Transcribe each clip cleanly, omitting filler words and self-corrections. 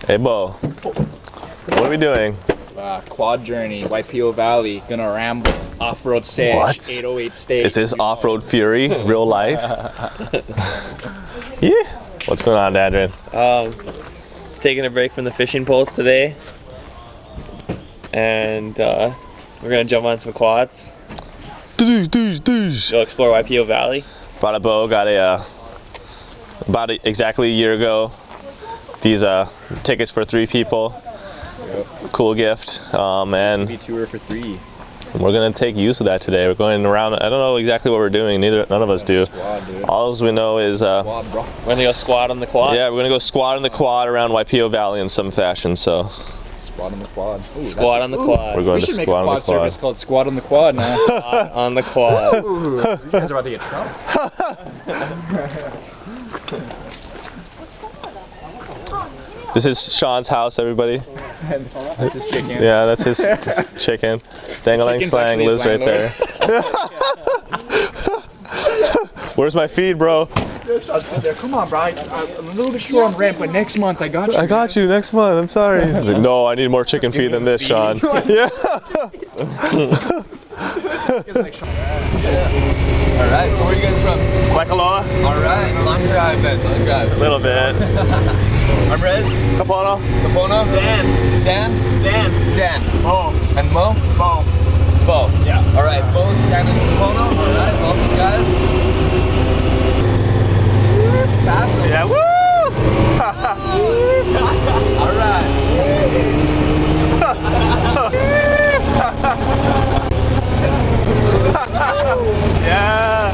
Hey, Beau. What are we doing? Quad journey, YPO Valley. Gonna ramble. Off-road stage. What? 808 stage. Is this off-road fury, real life? Yeah. What's going on, Adrian? Taking a break from the fishing poles today, and we're gonna jump on some quads. Go explore Waipio Valley. Brought a Beau. Got exactly a year ago. These tickets for 3 people. Yep. Cool gift. And ATV tour for 3. we're gonna take use of that today. We're going around. I don't know exactly what we're doing. None of us do. Squad, dude. All we know is Squad, bro. We're gonna go squat on the quad. yeah, we're gonna go squat on the quad around Waipio Valley in some fashion. So Squad on the quad. Ooh, Squat on the quad. we're going we to should make a squat on the quad service quad. called Squad on the Quad now. Squat on the quad. Ooh, these guys are about to get trumped. This is Sean's house, everybody. That's his chicken. Yeah, that's his chicken. Dangalang Chicken's Slang actually his lives right there. Where's my feed, bro? I'll sit there. Come on, bro. I'm a little bit short on rent, but next month I got you. I got you next month. I'm sorry. No, I need more chicken feed than this, Sean. Yeah. Alright, so where are you guys from? Waikoloa? Alright, long drive then, long drive. A little bit. I'm Rez. Kapono? Kapono. Stan. Dan. Oh, And Mo? boom. Beau. Yeah. Alright, Beau, Stan, and Kapono. Alright, welcome guys. Pass them. Yeah, woo! Alright. Yeah.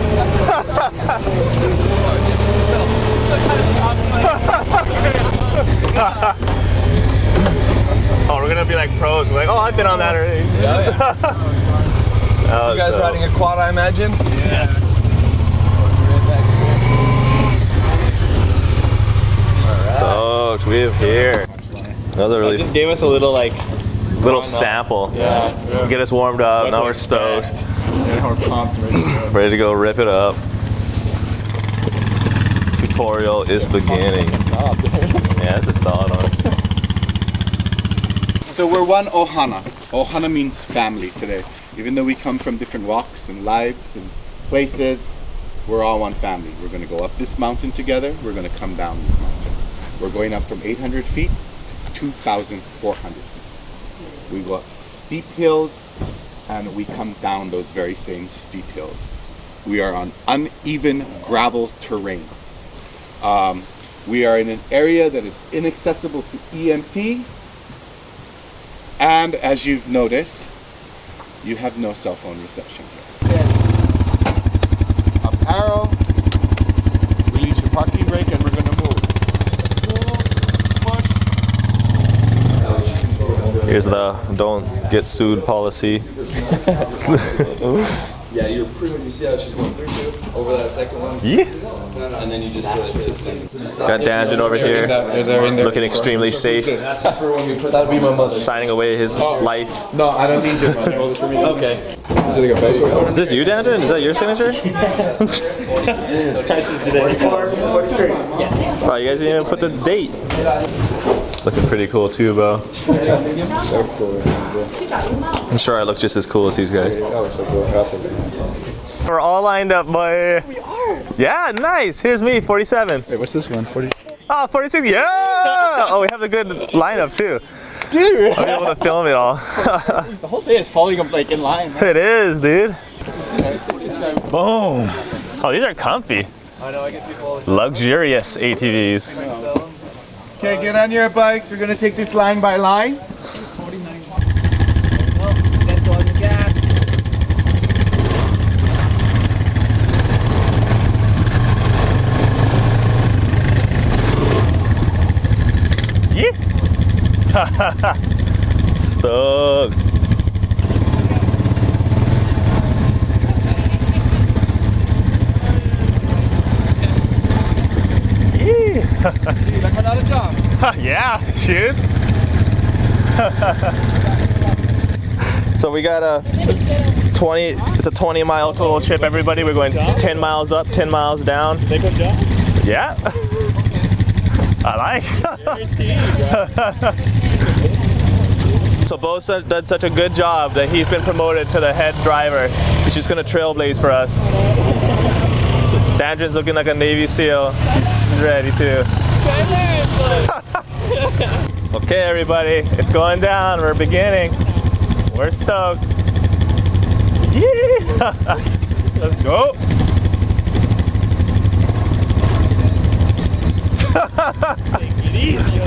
Oh, we're gonna be like pros. We're like, oh, I've been on that already. Yeah, yeah. So you guys riding a quad, I imagine? Yes. Stoked, we're here. Another really Just gave us a little little sample. Yeah. Get us warmed up. Now we're stoked. Yeah, we're pumped. Ready to go rip it up. Tutorial is beginning. Yeah, that's a solid one. So we're one ohana. Ohana means family today. Even though we come from different walks and lives and places, we're all one family. We're going to go up this mountain together. We're going to come down this mountain. We're going up from 800 feet to 2,400 feet. We go up steep hills and we come down those very same steep hills. We are on uneven gravel terrain. We are in an area that is inaccessible to EMT. And as you've noticed, you have no cell phone reception here. Up arrow, release your parking brake, and we're gonna move. Push. Here's the don't get sued policy. Yeah, you're pretty much, you see how she's going through too? Over that second one? Yeah. And then you just Got Danjin over here, looking extremely safe, that'd be my mother. signing away his life. No, I don't need your money. Okay. Is this you, Danjin? Is that your signature? Wow, you guys didn't even put the date. Looking pretty cool too, Beau. I'm sure I look just as cool as these guys. We're all lined up, boy. We are. Yeah, nice. Here's me, 47. Wait, what's this one? 40. Oh, 46. Yeah. Oh, we have a good lineup too. Dude, I'm able to film it all. the whole day is falling up like in line. It is, dude. Boom. Oh, these are comfy. I know, I get people. Luxurious ATVs. Okay, get on your bikes. We're gonna take this line by line. Stoked. Like another job. Yeah, shoots. So we got a 20-mile total trip, everybody. We're going 10 miles up, 10 miles down. They good job? Yeah. I like. So Beau did such a good job that he's been promoted to the head driver. He's just gonna trailblaze for us. Dandrin's looking like a Navy SEAL. He's ready too. Okay, everybody, it's going down. We're beginning. We're stoked. Yeah. Let's go. Take it easy,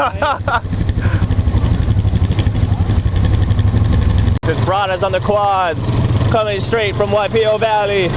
This is Braddahs on the quads, coming straight from Waipio Valley.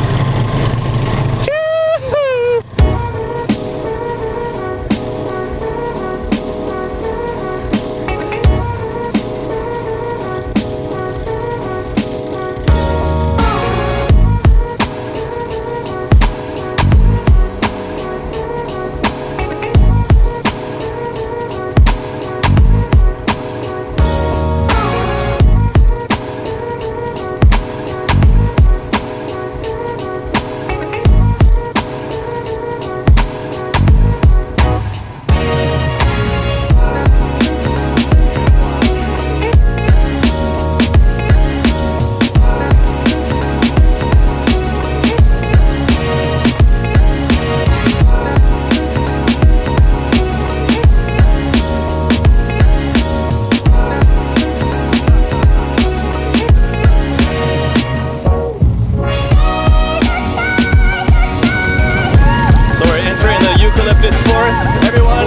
Eucalyptus forest, everyone.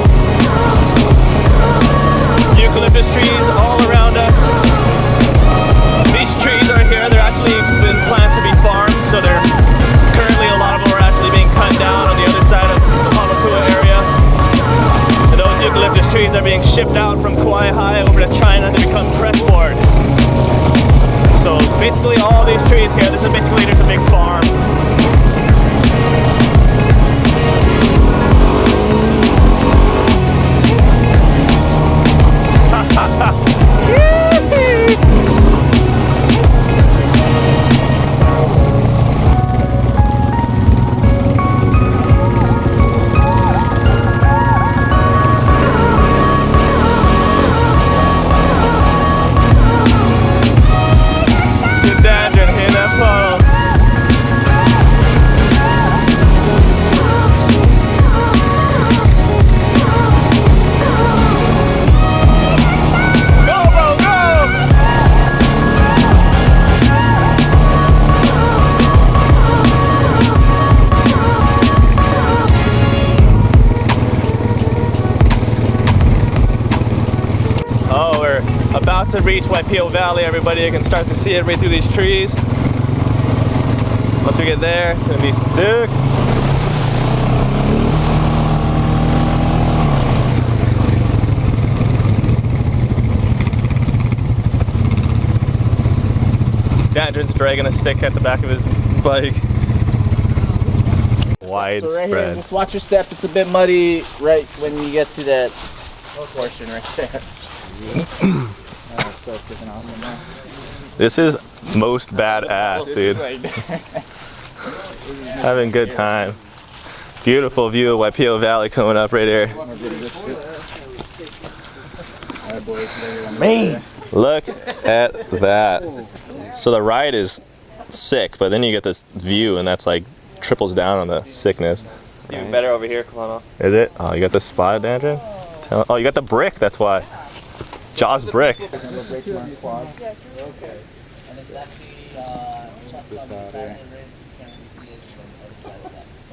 Eucalyptus trees all around us. These trees are here. They're actually been planned to be farmed, so they're currently a lot of them are actually being cut down on the other side of the Honolulu area. And those eucalyptus trees are being shipped out from Kauai High over to China to become pressboard. So basically all these trees here, this is basically just a big farm. About to reach YPO Valley, everybody. You can start to see it right through these trees. Once we get there, it's gonna be sick. Dandrin's dragging a stick at the back of his bike. Widespread. So right here, just watch your step. It's a bit muddy right when you get to that portion right there. So freaking awesome, man. This is most badass, dude. Having a good time. Beautiful view of YPO Valley coming up right here. Man, look at that. So the ride is sick, but then you get this view, and that's like triples down on the sickness. Even better over here, Kalo. Is it? Oh, you got the spot, Dandrin? Oh, you got the brick, that's why. Jaws brick.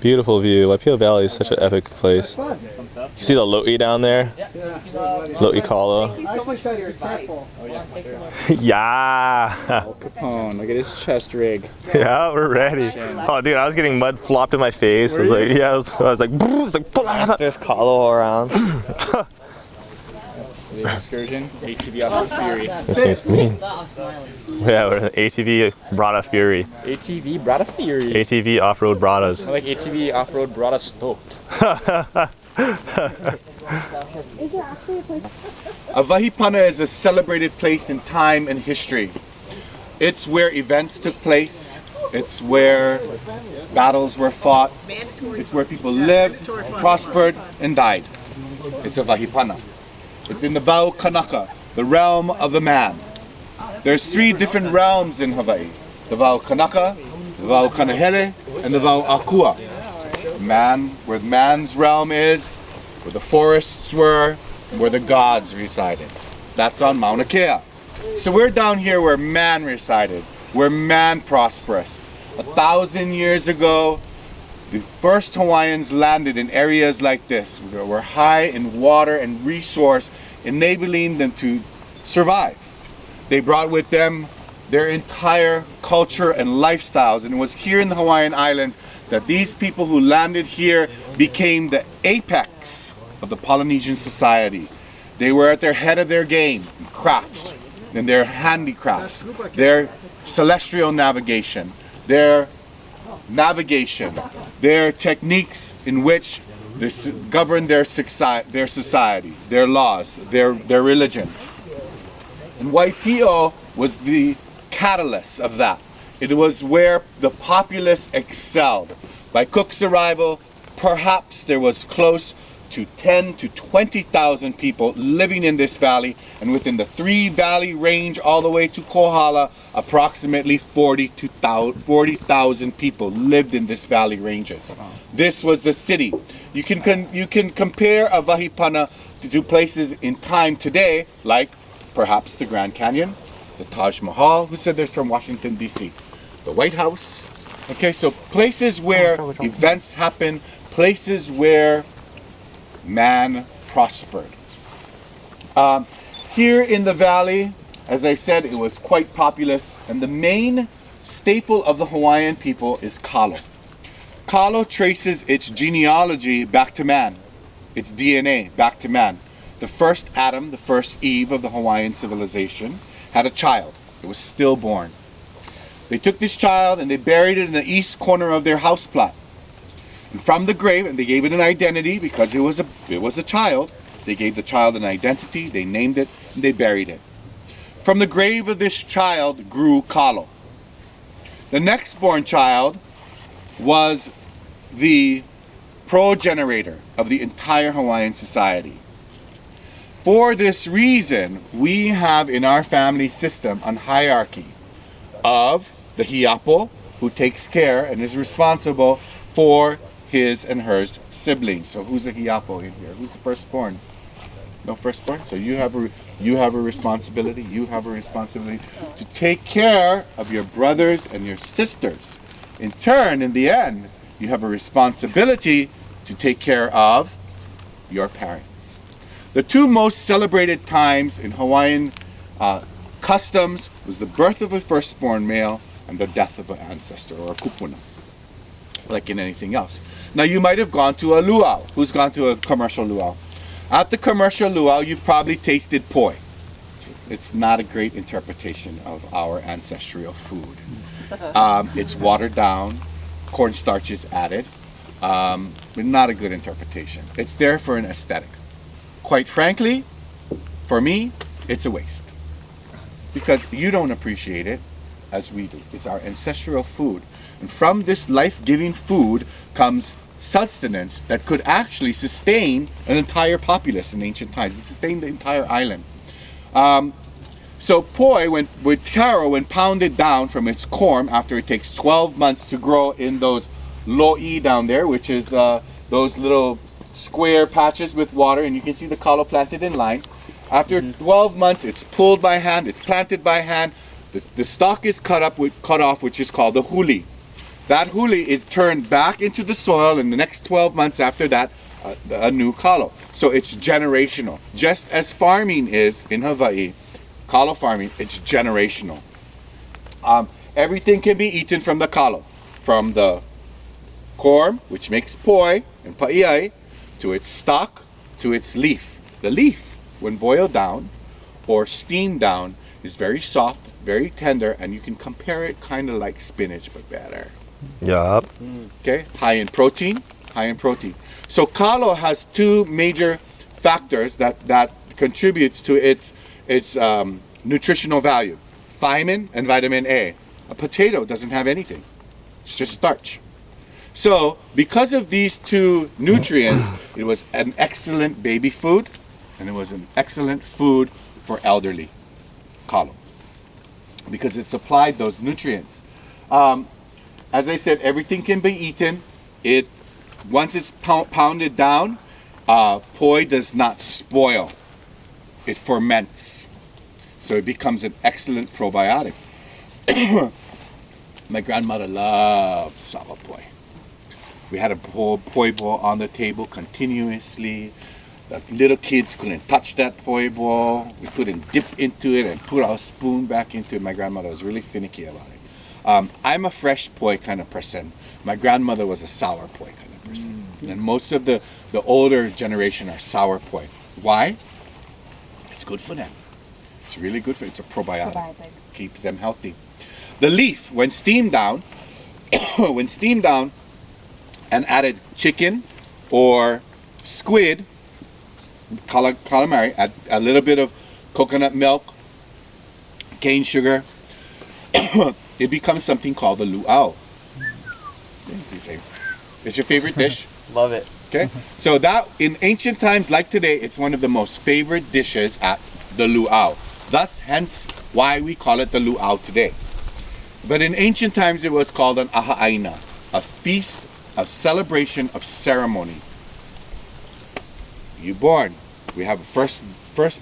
Beautiful view. YPO Valley is such an epic place. You see the Lo'i down there? Lo'i Kalo. Yeah. Capone, look at his chest rig. Yeah, we're ready. Oh, dude, I was getting mud flopped in my face. I was like, yeah, I was like, there's Kalo around. The excursion, ATV Off-Road Fury. This thing's mean. Yeah, we're in the ATV Braddahs Fury. ATV Braddahs Fury. ATV Off-Road Braddahs. I like ATV Off-Road Braddahs Stoked. Is there actually a place? A Vahipana is a celebrated place in time and history. It's where events took place. It's where battles were fought. It's where people lived, prospered, and died. It's a Vahipana. It's in the Vau Kanaka, the realm of the man. There's 3 different realms in Hawaii. The Vau Kanaka, the Vau Kanahele, and the Vau Akua. Man, where man's realm is, where the forests were, where the gods resided. That's on Mauna Kea. So we're down here where man resided, where man prospered. 1,000 years ago, the first Hawaiians landed in areas like this, where were high in water and resource, enabling them to survive. They brought with them their entire culture and lifestyles, and it was here in the Hawaiian Islands that these people who landed here became the apex of the Polynesian society. They were at their head of their game in crafts, and their handicrafts, their celestial navigation, their techniques in which they govern their society, their laws, their religion. And YPO was the catalyst of that. It was where the populace excelled. By Cook's arrival, perhaps there was close to 10 to 20,000 people living in this valley, and within the 3 valley range all the way to Kohala, approximately 40,000 people lived in this valley ranges. This was the city. You can compare a Vahipana to places in time today, like perhaps the Grand Canyon, the Taj Mahal. Who said they're from Washington, D.C.? The White House. Okay, so places where events happen, places where man prospered. Here in the valley, as I said, it was quite populous, and the main staple of the Hawaiian people is Kalo. Kalo traces its genealogy back to man, its DNA back to man. The first Adam, the first Eve of the Hawaiian civilization, had a child. It was stillborn. They took this child and they buried it in the east corner of their house plot. And from the grave, and they gave it an identity because it was a child. They gave the child an identity, they named it, and they buried it. From the grave of this child grew Kalo. The next born child was the progenitor of the entire Hawaiian society. For this reason, we have in our family system a hierarchy of the hiapo, who takes care and is responsible for his and hers siblings. So who's the hiapo in here? Who's the firstborn? No firstborn? So you have a responsibility. You have a responsibility to take care of your brothers and your sisters. In turn, in the end, you have a responsibility to take care of your parents. The 2 most celebrated times in Hawaiian customs was the birth of a firstborn male and the death of an ancestor, or a kupuna, like in anything else. Now you might have gone to a luau. Who's gone to a commercial luau? At the commercial luau, you've probably tasted poi. It's not a great interpretation of our ancestral food. It's watered down, cornstarch is added, but not a good interpretation. It's there for an aesthetic. Quite frankly, for me, it's a waste. Because you don't appreciate it as we do. It's our ancestral food. And from this life-giving food comes sustenance that could actually sustain an entire populace in ancient times. It sustained the entire island. So poi, with taro, when pounded down from its corm after it takes 12 months to grow in those lo'i down there, which is those little square patches with water, and you can see the kalo planted in line. After 12 months, it's pulled by hand, it's planted by hand. The stalk is cut off, which is called the huli. That huli is turned back into the soil in the next 12 months after that, a new kalo. So it's generational. Just as farming is in Hawaii, kalo farming, it's generational. Everything can be eaten from the kalo. From the corm, which makes poi and pa'iai, to its stalk, to its leaf. The leaf, when boiled down or steamed down, is very soft, very tender, and you can compare it kind of like spinach, but better. Yup. Okay, high in protein. So kalo has 2 major factors that contributes to its nutritional value: thiamine and vitamin A. A potato doesn't have anything; it's just starch. So, because of these two nutrients, it was an excellent baby food, and it was an excellent food for elderly Kalo, because it supplied those nutrients. As I said, everything can be eaten. Once it's pounded down, poi does not spoil. It ferments, so it becomes an excellent probiotic. My grandmother loved sour poi. We had a poi bowl on the table continuously. The little kids couldn't touch that poi bowl. We couldn't dip into it and put our spoon back into it. My grandmother was really finicky about it. I'm a fresh poi kind of person. My grandmother was a sour poi kind of person. And most of the older generation are sour poi. Why? It's good for them. It's really good for them. It's a probiotic. Keeps them healthy. The leaf, when steamed down, and added chicken or squid, calamari, add a little bit of coconut milk, cane sugar, it becomes something called the luau. It's your favorite dish? Love it. Okay, so that in ancient times like today, it's one of the most favorite dishes at the luau. Thus, hence why we call it the luau today. But in ancient times, it was called an aha'aina, a feast, a celebration of ceremony. You born, we have a first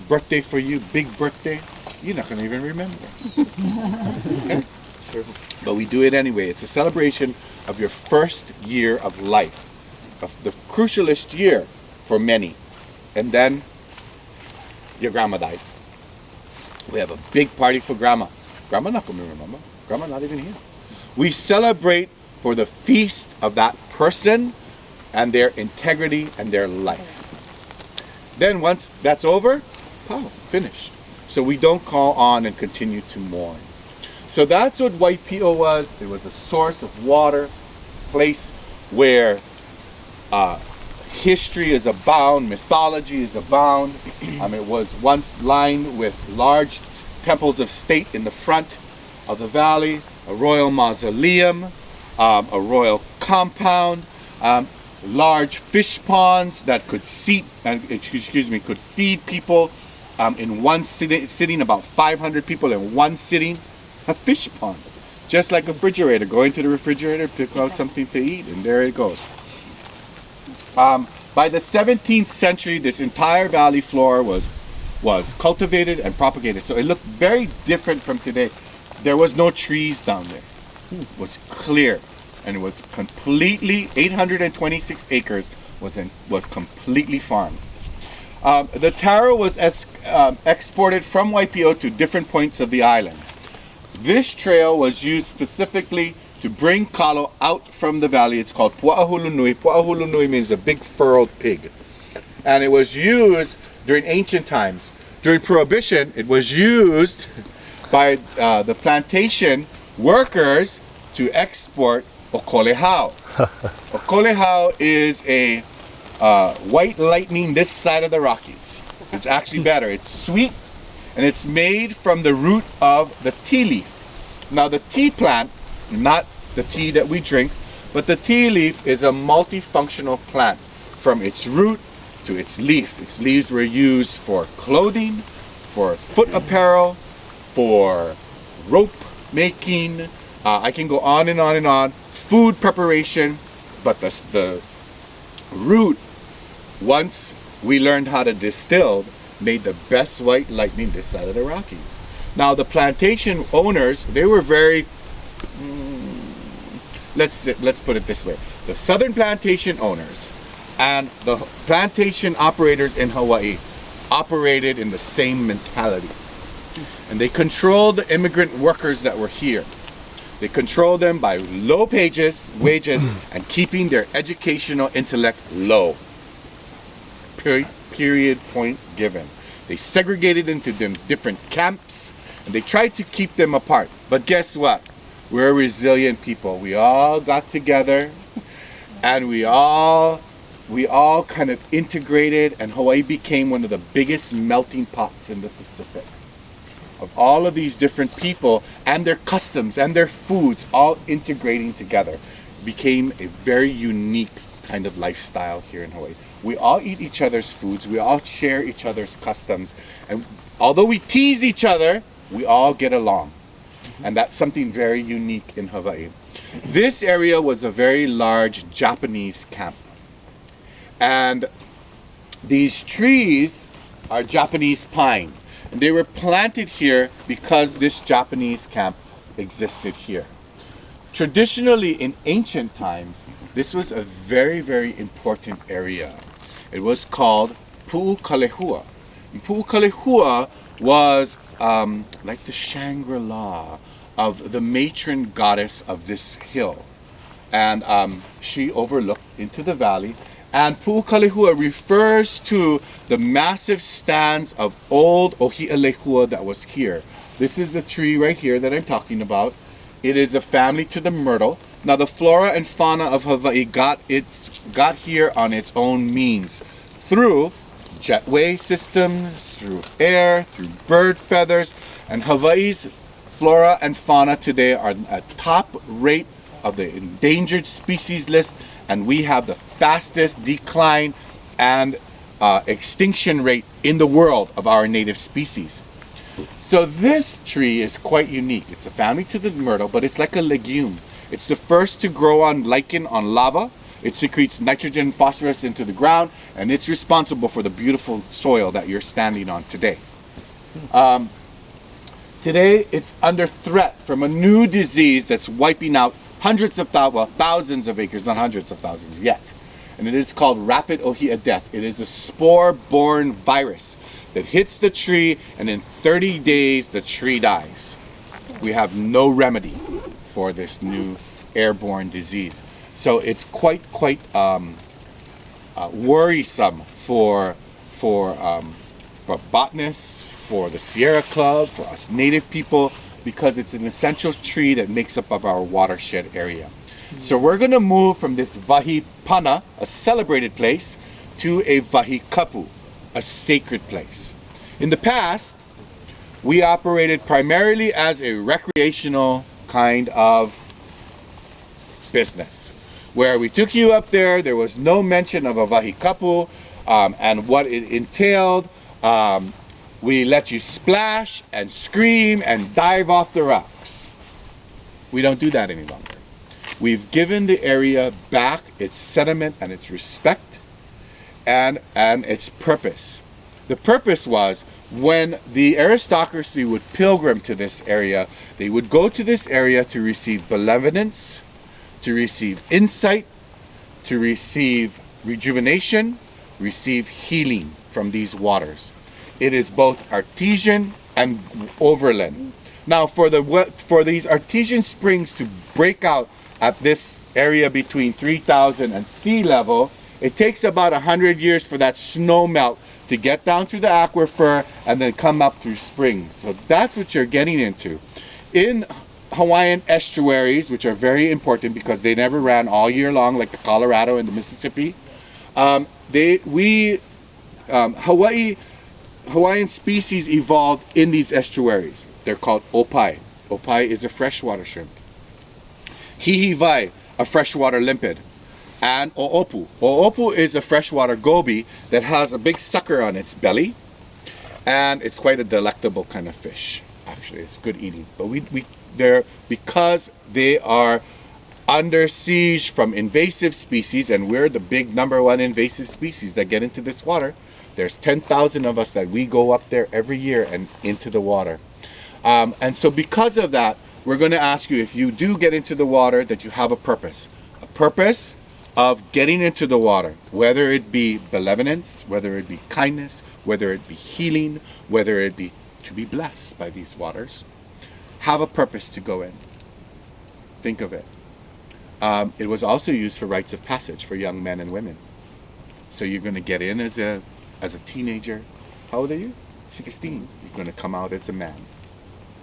birthday for you, big birthday. You're not gonna even remember. Okay? But we do it anyway. It's a celebration of your first year of life, of the crucialist year for many. And then your grandma dies. We have a big party for grandma. Grandma not gonna remember. Grandma not even here. We celebrate for the feast of that person and their integrity and their life. Then once that's over, finished. So we don't call on and continue to mourn. So that's what YPO was. It was a source of water, place where history is abound, mythology is abound. It was once lined with large temples of state in the front of the valley, a royal mausoleum, a royal compound, large fish ponds that could could feed people in one sitting, about 500 people in one sitting. A fish pond, just like a refrigerator. Go into the refrigerator, pick out something to eat, and there it goes. By the 17th century, this entire valley floor was cultivated and propagated. So it looked very different from today. There was no trees down there. It was clear, and it was completely 826 acres was completely farmed. The taro was exported from Waipio to different points of the island. This trail was used specifically to bring Kalo out from the valley. It's called Pu'ahulunui. Pu'ahulunui means a big furrowed pig. And it was used during ancient times. During Prohibition, it was used by the plantation workers to export okolehau. Okolehau is a white lightning this side of the Rockies. It's actually better. It's sweet, and it's made from the root of the tea leaf. Now the tea plant, not the tea that we drink, but the tea leaf is a multifunctional plant from its root to its leaf. Its leaves were used for clothing, for foot apparel, for rope making. I can go on and on and on. Food preparation, but the root, once we learned how to distill, made the best white lightning this side of the Rockies. Now the plantation owners, they were very, let's put it this way. The southern plantation owners and the plantation operators in Hawaii operated in the same mentality. And they controlled the immigrant workers that were here. They controlled them by low wages, and keeping their educational intellect low. Period, point given. They segregated into them different camps, and they tried to keep them apart. But guess what? We're a resilient people. We all got together, and we all kind of integrated, and Hawaii became one of the biggest melting pots in the Pacific. Of all of these different people and their customs and their foods all integrating together. became a very unique kind of lifestyle here in Hawaii. We all eat each other's foods, we all share each other's customs, and although we tease each other, we all get along. And that's something very unique in Hawaii. This area was a very large Japanese camp. And these trees are Japanese pine. And they were planted here because this Japanese camp existed here. Traditionally, in ancient times, this was a very, very important area. It was called Pu'ukalehua. And Pu'ukalehua was like the Shangri-La of the matron goddess of this hill. And she overlooked into the valley. And Pu'ukalehua refers to the massive stands of old Ohi'alehua that was here. This is the tree right here that I'm talking about. It is a family to the myrtle. Now the flora and fauna of Hawaii got here on its own means through jetway systems, through air, through bird feathers, and Hawaii's flora and fauna today are at top rate of the endangered species list, and we have the fastest decline and extinction rate in the world of our native species. So this tree is quite unique. It's a family to the myrtle, but it's like a legume. It's the first to grow on lichen on lava. It secretes nitrogen and phosphorus into the ground, and it's responsible for the beautiful soil that you're standing on today. Today, it's under threat from a new disease that's wiping out thousands of acres, not hundreds of thousands yet. And it is called rapid ohia death. It is a spore-borne virus that hits the tree, and in 30 days, the tree dies. We have no remedy for this new airborne disease. So it's quite worrisome for botanists, for the Sierra Club, for us native people, because it's an essential tree that makes up of our watershed area. So we're going to move from this wahi pana, a celebrated place, to a wahi kapu, a sacred place. In the past, we operated primarily as a recreational kind of business, where we took you up there. There was no mention of a wahi kapu and what it entailed. We let you splash and scream and dive off the rocks. We don't do that any longer. We've given the area back its sentiment and its respect and its purpose. The purpose was when the aristocracy would pilgrim to this area, they would go to this area to receive benevolence, to receive insight, to receive rejuvenation, receive healing from these waters. It is both artesian and overland. Now, for these artesian springs to break out at this area between 3,000 and sea level, it takes about 100 years for that snow melt to get down through the aquifer and then come up through springs. So that's what you're getting into. In Hawaiian estuaries, which are very important because they never ran all year long like the Colorado and the Mississippi, Hawaiian species evolved in these estuaries. They're called opai. Opai is a freshwater shrimp. Hiilawe, a freshwater limpet. And o'opu. O'opu is a freshwater goby that has a big sucker on its belly. And it's quite a delectable kind of fish. Actually, it's good eating. But because they are under siege from invasive species, and we're the big #1 invasive species that get into this water, there's 10,000 of us that we go up there every year and into the water. And so because of that, we're going to ask you, if you do get into the water, that you have a purpose. A purpose of getting into the water, whether it be benevolence, whether it be kindness, whether it be healing, whether it be to be blessed by these waters. Have a purpose to go in. Think of it. It was also used for rites of passage for young men and women. So you're going to get in as a teenager. How old are you? 16. You're going to come out as a man.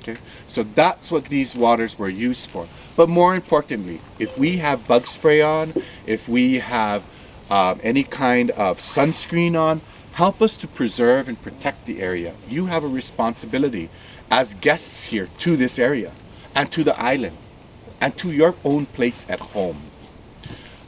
Okay? So that's what these waters were used for. But more importantly, if we have bug spray on, if we have any kind of sunscreen on, help us to preserve and protect the area. You have a responsibility as guests here to this area and to the island and to your own place at home.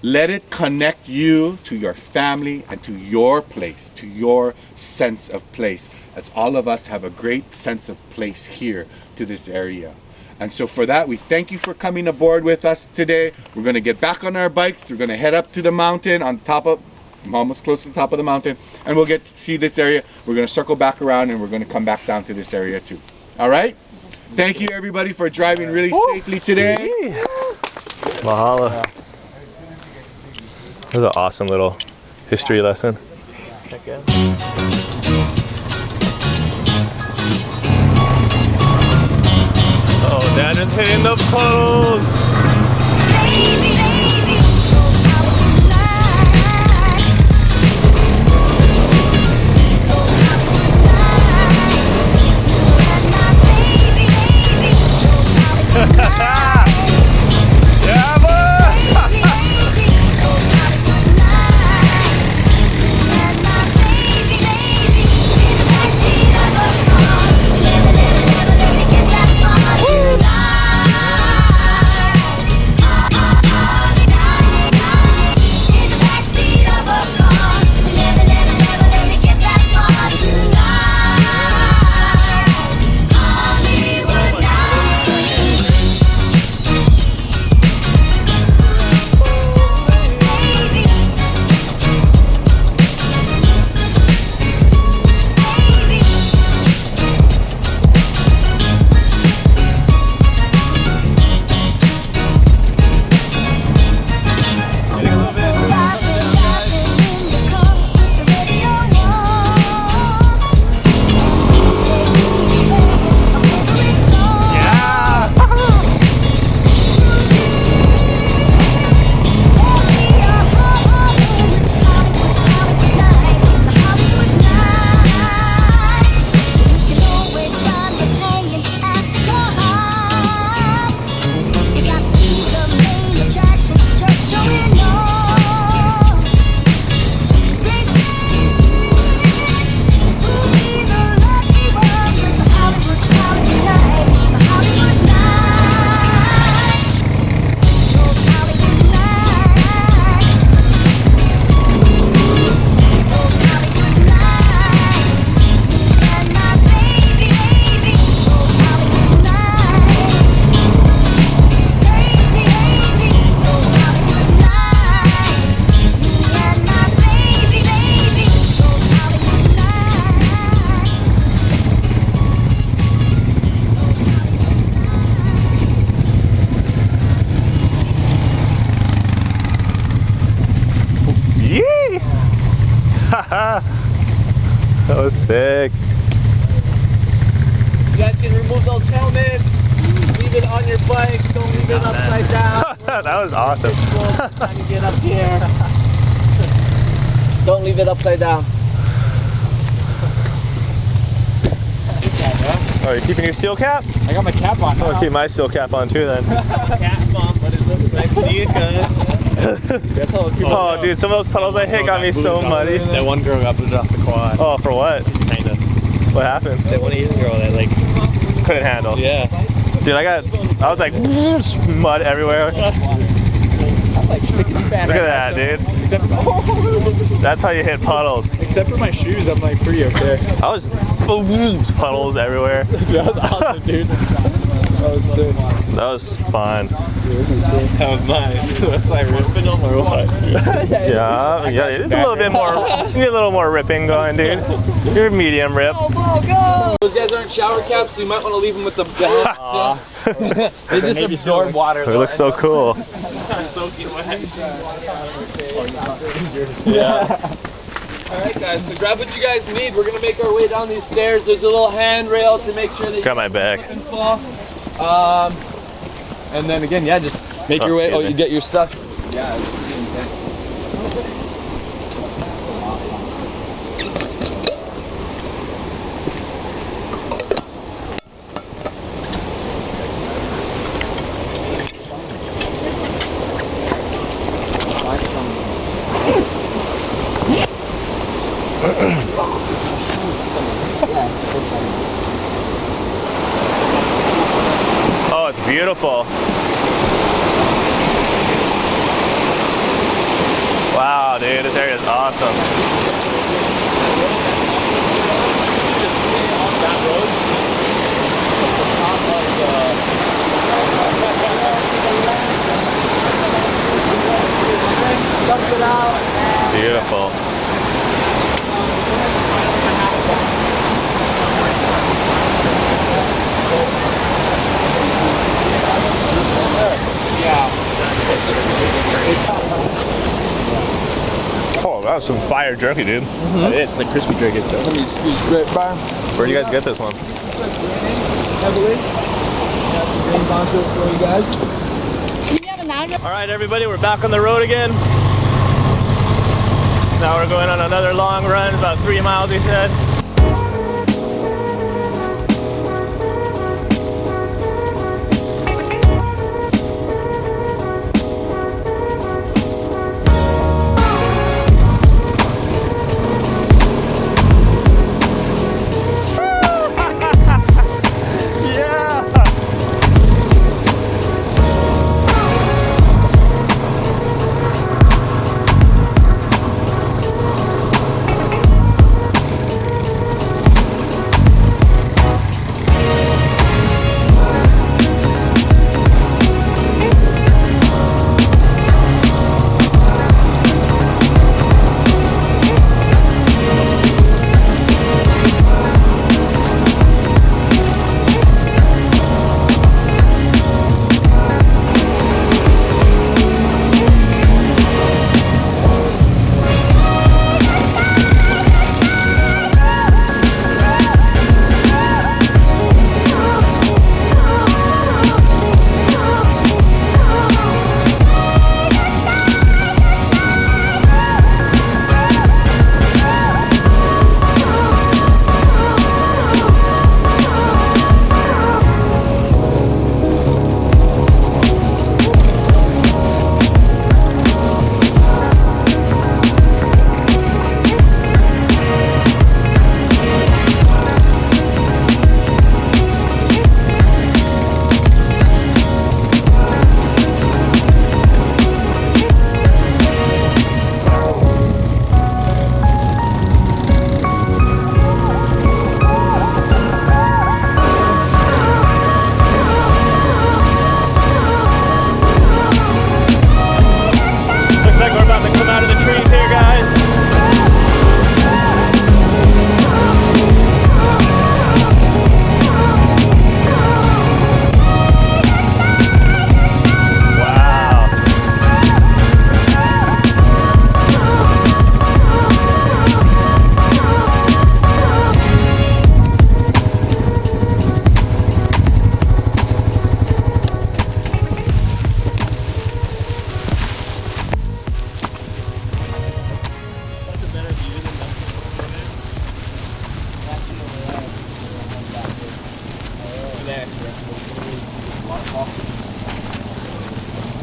Let it connect you to your family and to your place, to your sense of place. As all of us have a great sense of place here to this area. And so for that, we thank you for coming aboard with us today. We're going to get back on our bikes. We're going to head up to the mountain on top of, I'm almost close to the top of the mountain, and we'll get to see this area. We're going to circle back around and we're going to come back down to this area too. All right? Thank you everybody for driving really safely today. Mahalo. That was an awesome little history lesson. Oh, Daniel's hitting the poles. Yeah, boy. That was sick. You guys can remove those helmets, leave it on your bike, don't leave it upside down. That was awesome. Trying to get up here. Don't leave it upside down. Oh, you're keeping your seal cap? I got my cap on. I'll keep my seal cap on too then. Cat bomb, but it looks nice to you, That's how people Oh, dude, some of those puddles I hit got me so muddy. That one girl got booted off the quad. Oh, for what? Behind us. What happened? That one Asian girl that like Couldn't handle. yeah. Dude, I was like mud everywhere. Look at that, dude. Except for, That's how you hit puddles. except for my shoes, I'm like pretty okay. I was puddles everywhere. Dude, that was awesome, dude. That was sick. That was fun. That was mine. That's like ripping them or what? Yeah, you need a little bit more. You need a little more ripping going, dude. You're medium rip. Those guys aren't shower caps, so you might want to leave them with the hats still. They just absorb water. They look so cool. Yeah. Alright guys, so grab what you guys need. We're gonna make our way down these stairs. There's a little handrail to make sure that you Got my back. don't fall. And then again, yeah, just make your way. Oh, you get your stuff. Yeah, it's pretty intense. Oh, it's beautiful. dude. This area is awesome. Just stay on that road. The top of Beautiful. Oh, that was some fire jerky, dude. It is like crispy jerky stuff. Let me squeeze great bar. Where'd you guys get this one? Heavily. Got some green ponchos for you guys. All right, everybody, we're back on the road again. Now we're going on another long run, about 3 miles, he said.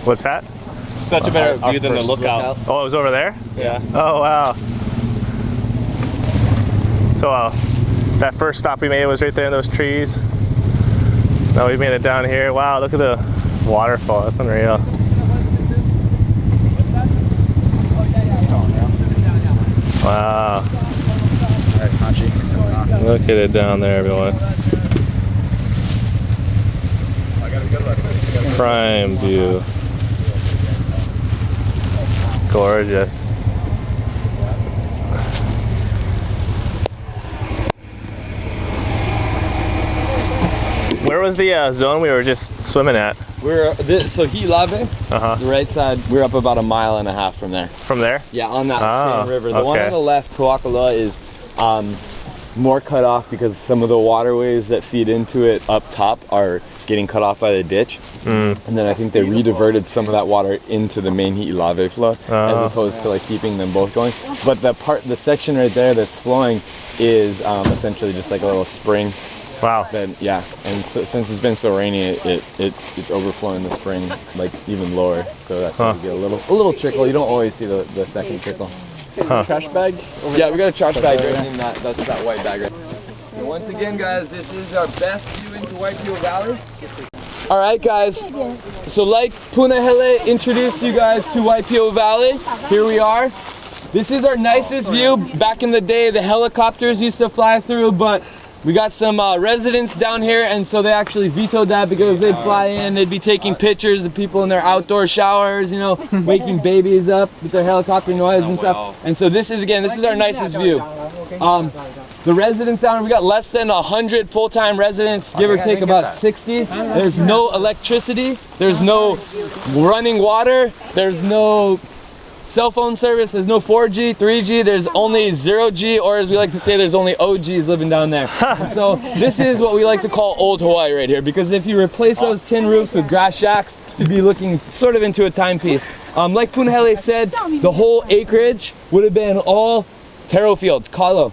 What's that? Such a better view than the lookout. Oh, it was over there? Yeah. Oh, wow. So that first stop we made was right there in those trees. Now we made it down here. Wow, look at the waterfall. That's unreal. Wow. Look at it down there, everyone. Prime view. Gorgeous. Where was the zone we were just swimming at? We're so Hiilawe, the right side. We're up about 1.5 miles from there. From there? Yeah, on that same river. The one okay. on the left, Kalo, is more cut off because some of the waterways that feed into it up top are getting cut off by the ditch. And then I think they re-diverted some of that water into the main Hiilawe flow as opposed to like keeping them both going. But the section right there that's flowing is essentially just like a little spring. Wow. Then yeah, and so, since it's been so rainy, it's overflowing the spring like even lower. So that's why you get a little trickle. You don't always see the second trickle. Is the trash bag over Yeah, we got a trash bag right in that. That's that white bag right. So once again, guys, this is our best view into Waipio Valley. All right, guys. So like Punahele introduced you guys to Waipio Valley, here we are. this is our nicest view. Back in the day, the helicopters used to fly through, but we got some residents down here, and so they actually vetoed that because they'd fly in, they'd be taking pictures of people in their outdoor showers, you know, waking babies up with their helicopter noise and stuff. And so this is, again, this is our nicest view. The residents down here, we got less than 100 full-time residents, give or take about 60. There's no electricity, there's no running water, there's no cell phone service, there's no 4G, 3G, there's only 0G, or as we like to say, there's only OGs living down there. And so this is what we like to call old Hawaii right here, because if you replace those tin roofs with grass shacks, you'd be looking sort of into a timepiece. Like Punahele said, the whole acreage would have been all taro fields, Kalo.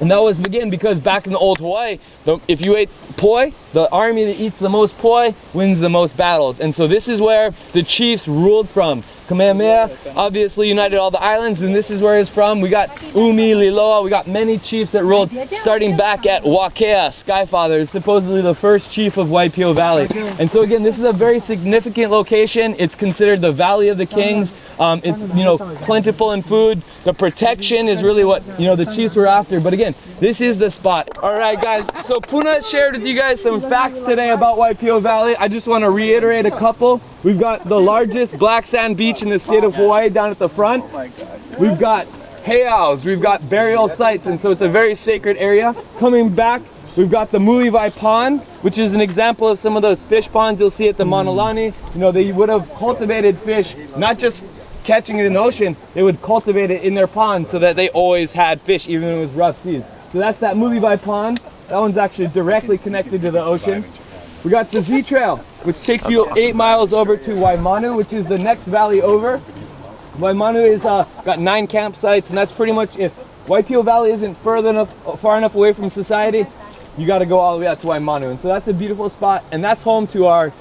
And that was, again, because back in the old Hawaii, if you ate poi, the army that eats the most poi wins the most battles. And so this is where the chiefs ruled from. Kamehameha obviously united all the islands, and this is where it's from. We got Umi, Liloa, we got many chiefs that ruled, starting back at Wakea, Skyfather, supposedly the first chief of Waipio Valley. And so again, this is a very significant location. It's considered the Valley of the Kings. It's, you know, plentiful in food. The protection is really what, you know, the chiefs were after. But again, this is the spot. All right, guys, so Puna shared with you guys some facts today about Waipio Valley. I just want to reiterate a couple. We've got the largest black sand beach in the state of Hawaii down at the front. We've got heiaus, we've got burial sites, and so it's a very sacred area. Coming back, we've got the Mulivai Pond, which is an example of some of those fish ponds you'll see at the Manolani. You know, they would have cultivated fish, not just catching it in the ocean, they would cultivate it in their pond so that they always had fish even when it was rough seas. So that's that Mulivai Pond. That one's actually directly connected to the ocean. We got the Z Trail, which takes you 8 miles over to Waimanu, which is the next valley over. Waimanu is got 9 campsites, and that's pretty much, if Waipio Valley isn't far enough away from society, you got to go all the way out to Waimanu. And so that's a beautiful spot, and that's home to our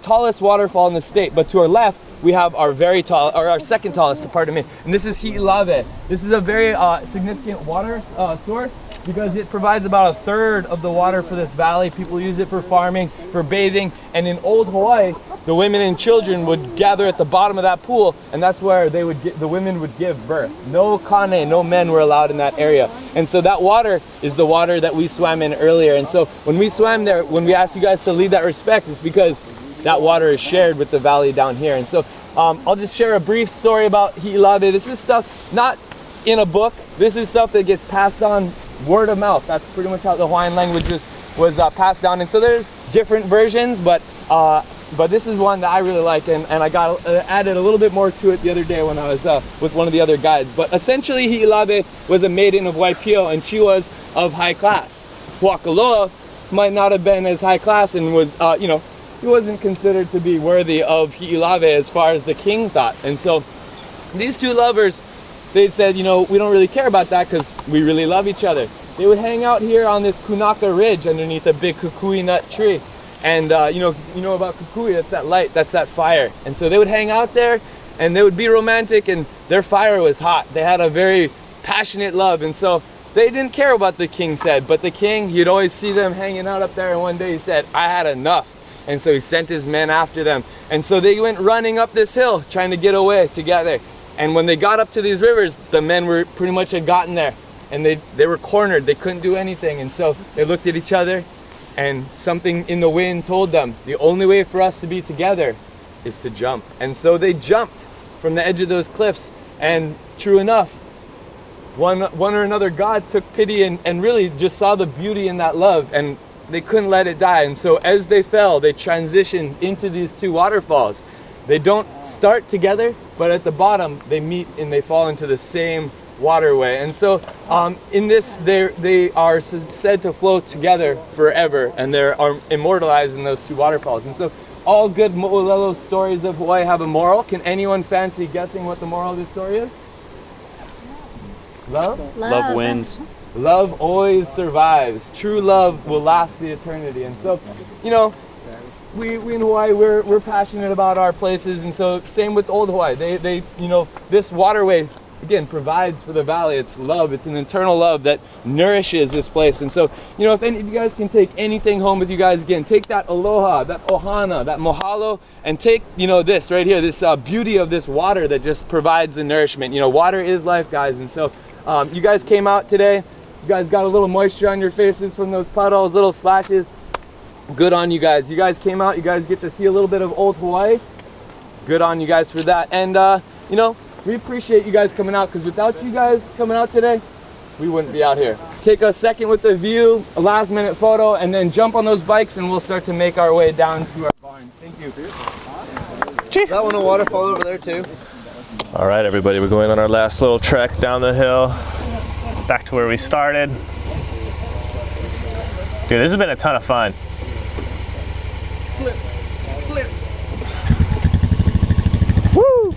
tallest waterfall in the state. But to our left, we have our our second tallest, pardon me, and this is Hiilawe. This is a very significant water source, because it provides about 1/3 of the water for this valley. People use it for farming, for bathing, and in old Hawaii, the women and children would gather at the bottom of that pool, and that's where the women would give birth. No kane, no men were allowed in that area. And so that water is the water that we swam in earlier. And so when we swam there, when we asked you guys to lead that respect, it's because that water is shared with the valley down here. And so I'll just share a brief story about Hiilawe. This is stuff not in a book. This is stuff that gets passed on word of mouth. That's pretty much how the Hawaiian language was passed down. And so there's different versions, but this is one that I really like, and I got added a little bit more to it the other day when I was with one of the other guides. But essentially, Hiilawe was a maiden of Waipio, and she was of high class. Huakaloa might not have been as high class, and was, you know, he wasn't considered to be worthy of Hiilawe as far as the king thought. And so these two lovers, they said, you know, we don't really care about that because we really love each other. They would hang out here on this Kunaka Ridge underneath a big kukui nut tree. And you know about kukui, that's that light, that's that fire. And so they would hang out there, and they would be romantic, and their fire was hot. They had a very passionate love, and so they didn't care what the king said. But the king, you'd always see them hanging out up there, and one day he said, I had enough. And so he sent his men after them. And so they went running up this hill, trying to get away together. And when they got up to these rivers, the men were pretty much had gotten there, and they were cornered. They couldn't do anything. And so they looked at each other, and something in the wind told them, the only way for us to be together is to jump. And so they jumped from the edge of those cliffs, and true enough, one or another god took pity and really just saw the beauty in that love, and they couldn't let it die. And so as they fell, they transitioned into these two waterfalls. They don't start together, but at the bottom they meet and they fall into the same waterway. And so in this, they are said to flow together forever, and they're immortalized in those two waterfalls. And so all good mo'olelo stories of Hawaii have a moral. Can anyone fancy guessing what the moral of this story is? Love? Love wins. Love always survives. True love will last the eternity. And so, you know, we in Hawaii, we're passionate about our places, and so same with old Hawaii. They you know, this waterway again, provides for the valley. It's love. It's an internal love that nourishes this place. And so, you know, if any of you guys can take anything home with you guys, again, take that aloha, that ohana, that mahalo, and take, you know, this right here, this beauty of this water that just provides the nourishment. You know, water is life, guys. And so you guys came out today. You guys got a little moisture on your faces from those puddles, little splashes. Good on you guys. You guys came out. You guys get to see a little bit of old Hawaii. Good on you guys for that. And, you know, we appreciate you guys coming out, because without you guys coming out today, we wouldn't be out here. Take a second with the view, a last minute photo, and then jump on those bikes and we'll start to make our way down to our barn. Thank you. Is that one a waterfall over there too? All right, everybody, we're going on our last little trek down the hill, back to where we started. Dude, this has been a ton of fun. Woo!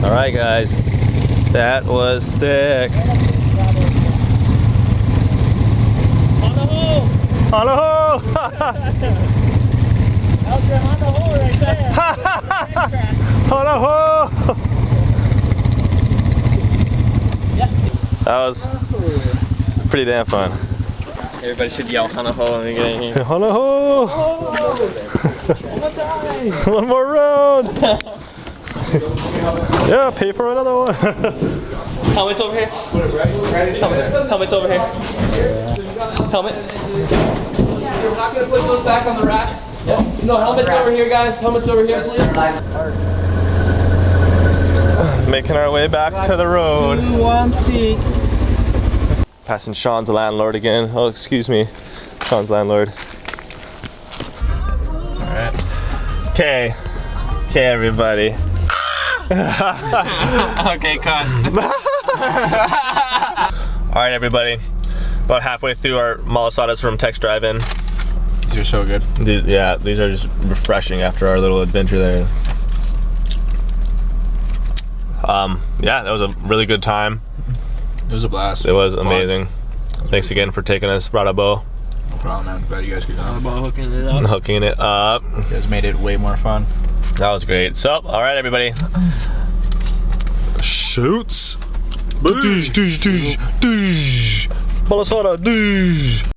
Alright guys, that was sick. Aloha! Aloha! Aloha right there! Aloha! That was pretty damn fun. Everybody should yell hanaho when we get in here. Aloha! One more round! Yeah, pay for another one. Helmet's over here. Helmet's over here. Helmet. We're not going to put those back on the racks. No, helmet's over here, guys. Helmet's over here. Making our way back to the road. 2 warm seats. Passing Sean's landlord again. Oh, excuse me. Sean's landlord. Alright. Okay, everybody. Okay, cut. Alright, everybody. About halfway through our malasadas from Tex Drive-In. These are so good. Yeah, these are just refreshing after our little adventure there. Yeah, that was a really good time. It was a blast. It was amazing. Thanks again for taking us, Braddahs. No problem, man. Glad you guys could come. Hooking it up. Hooking it up. You guys made it way more fun. That was great. So, all right, everybody. Shoots. Malasada.